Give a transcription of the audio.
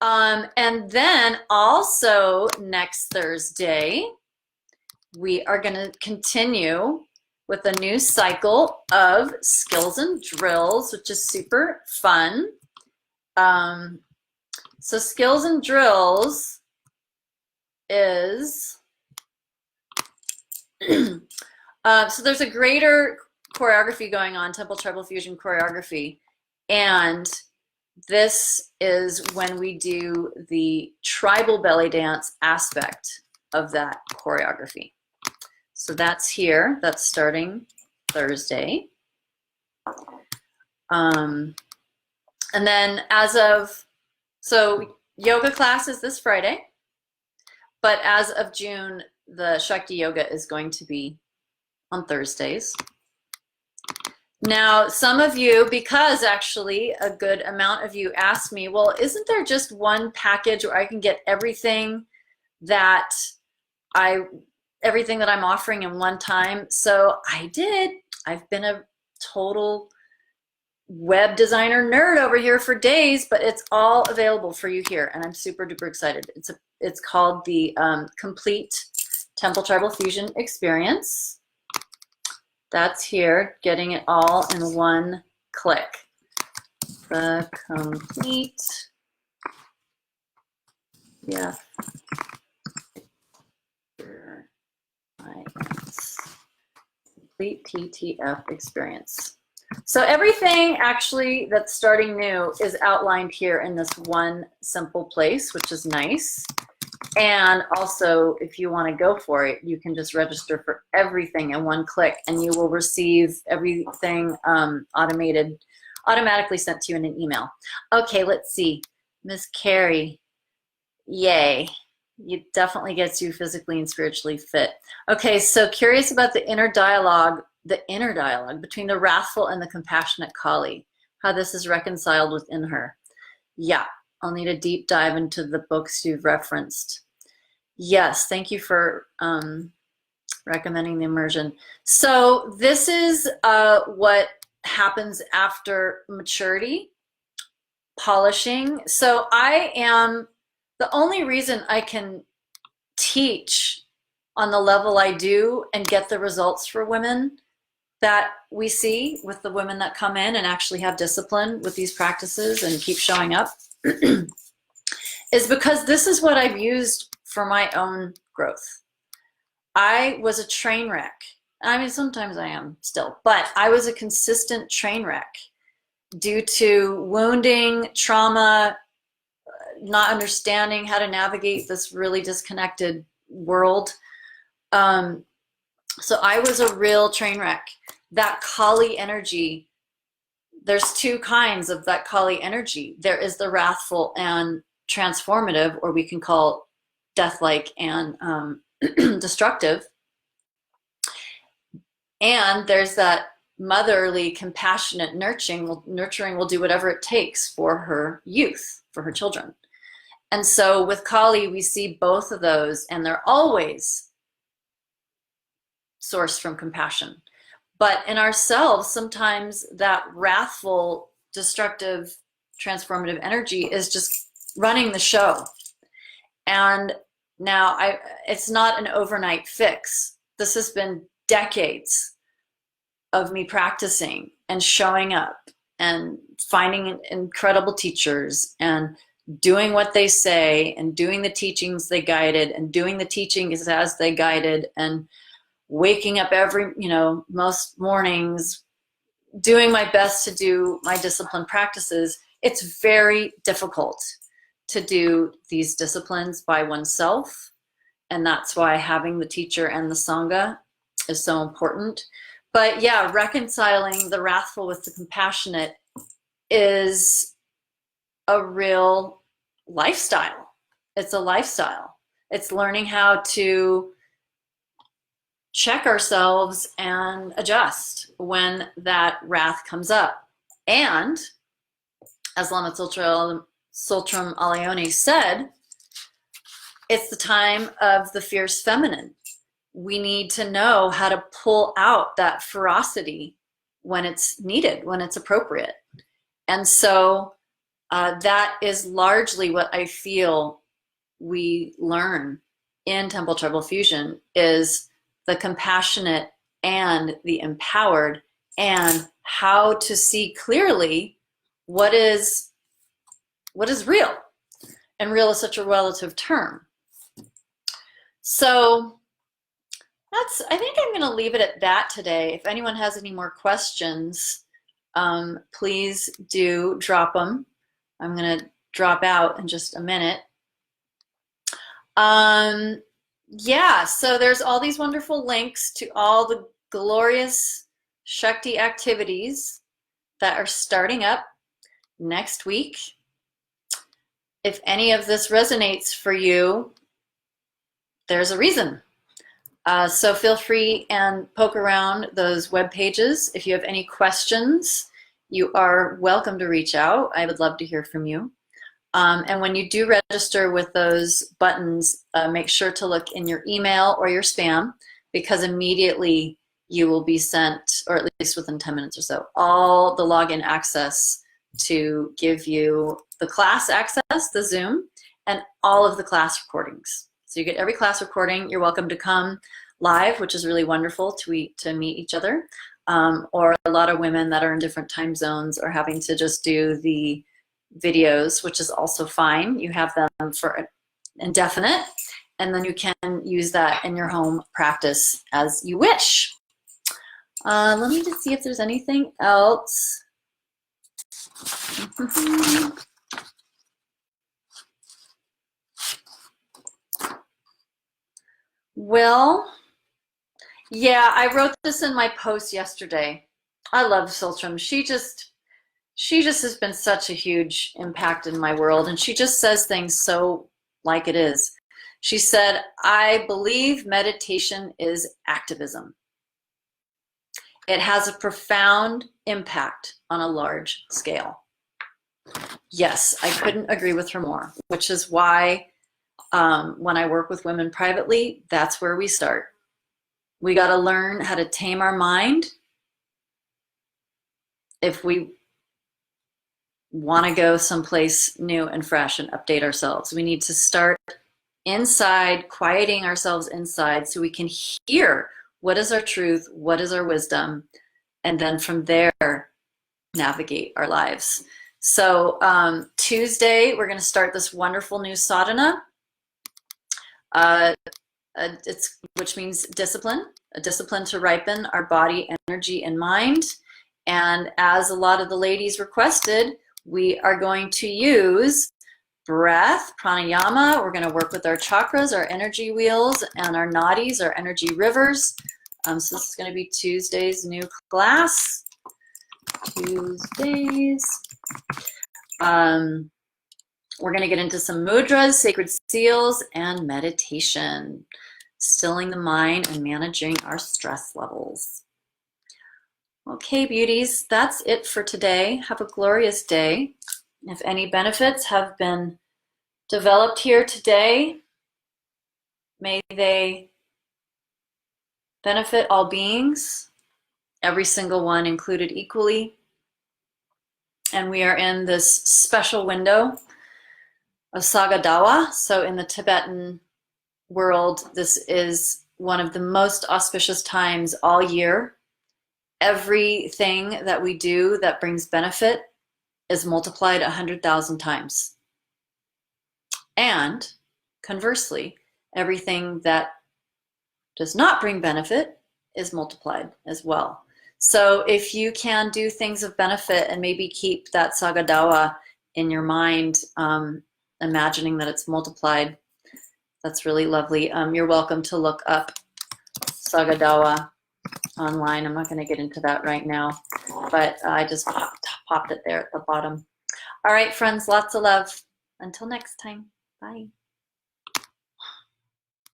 And then also next Thursday, we are going to continue with a new cycle of skills and drills, which is super fun. So skills and drills is, so there's a greater choreography going on, temple tribal fusion choreography. And this is when we do the tribal belly dance aspect of that choreography. So that's here, that's starting Thursday. And then so yoga class is this Friday, but as of June, the Shakti Yoga is going to be on Thursdays. Now, some of you, because actually a good amount of you asked me, well, isn't there just one package where I can get everything that I'm offering in one time? So I did. I've been a total web designer nerd over here for days, but it's all available for you here, and I'm super duper excited. It's called the Complete Temple Tribal Fusion Experience. That's here, getting it all in one click. The complete, yeah, complete TTF experience. So everything actually that's starting new is outlined here in this one simple place, which is nice. And also, if you want to go for it, you can just register for everything in one click, and you will receive everything automatically sent to you in an email. Okay, let's see. Miss Carrie, yay. It definitely gets you physically and spiritually fit. Okay, so curious about the inner dialogue between the wrathful and the compassionate Kali, how this is reconciled within her. Yeah. I'll need a deep dive into the books you've referenced. Yes, thank you for recommending the immersion. So this is what happens after maturity, polishing. So the only reason I can teach on the level I do and get the results for women that we see with the women that come in and actually have discipline with these practices and keep showing up is because this is what I've used for my own growth. I was a train wreck. I mean, sometimes I am still, but I was a consistent train wreck due to wounding, trauma, not understanding how to navigate this really disconnected world. So I was a real train wreck. That Kali energy, there's two kinds of that Kali energy. There is the wrathful and transformative, or we can call death-like and destructive. And there's that motherly, compassionate nurturing will do whatever it takes for her youth, for her children. And so with Kali, we see both of those, and they're always sourced from compassion. But in ourselves, sometimes that wrathful, destructive, transformative energy is just running the show. And now it's not an overnight fix. This has been decades of me practicing and showing up and finding incredible teachers and doing what they say and doing the teachings they guided and doing the teachings as they guided and waking up most mornings, doing my best to do my discipline practices. It's very difficult to do these disciplines by oneself. And that's why having the teacher and the Sangha is so important. But yeah, reconciling the wrathful with the compassionate is a real lifestyle. It's a lifestyle. It's learning how to check ourselves and adjust when that wrath comes up. And as Lama Tsultrim Allione said, it's the time of the fierce feminine. We need to know how to pull out that ferocity when it's needed, when it's appropriate. And so that is largely what I feel we learn in Temple Tribal Fusion, is the compassionate and the empowered, and how to see clearly what is real. And real is such a relative term. So I think I'm going to leave it at that today. If anyone has any more questions, please do drop them. I'm going to drop out in just a minute. Yeah, so there's all these wonderful links to all the glorious Shakti activities that are starting up next week. If any of this resonates for you, there's a reason. So feel free and poke around those web pages. If you have any questions, you are welcome to reach out. I would love to hear from you. And when you do register with those buttons, make sure to look in your email or your spam, because immediately you will be sent, or at least within 10 minutes or so, all the login access to give you the class access, the Zoom, and all of the class recordings. So you get every class recording. You're welcome to come live, which is really wonderful to meet each other. Or a lot of women that are in different time zones are having to just do the videos, which is also fine. You have them for indefinite, and then you can use that in your home practice as you wish. Let me just see if there's anything else. Well, yeah, I wrote this in my post yesterday. I love Tsultrim. She just has been such a huge impact in my world, and she just says things so like it is. She said, I believe meditation is activism. It has a profound impact on a large scale. Yes, I couldn't agree with her more, which is why when I work with women privately, that's where we start. We got to learn how to tame our mind if we want to go someplace new and fresh and update ourselves. We need to start inside, quieting ourselves inside, so we can hear what is our truth, what is our wisdom, and then from there navigate our lives. So Tuesday, we're going to start this wonderful new sadhana, which means discipline, a discipline to ripen our body, energy, and mind. And as a lot of the ladies requested, we are going to use breath, pranayama. We're going to work with our chakras, our energy wheels, and our nadis, our energy rivers. So this is going to be Tuesday's new class. Tuesdays. We're going to get into some mudras, sacred seals, and meditation, stilling the mind and managing our stress levels. Okay, beauties, that's it for today. Have a glorious day. If any benefits have been developed here today, may they benefit all beings, every single one included equally. And we are in this special window of Sagadawa. So in the Tibetan world, this is one of the most auspicious times all year. Everything that we do that brings benefit is multiplied 100,000 times. And conversely, everything that does not bring benefit is multiplied as well. So if you can do things of benefit and maybe keep that Sagadawa in your mind, imagining that it's multiplied, that's really lovely. You're welcome to look up Sagadawa online. I'm not going to get into that right now, but I just popped it there at the bottom. All right, friends, lots of love. Until next time, bye.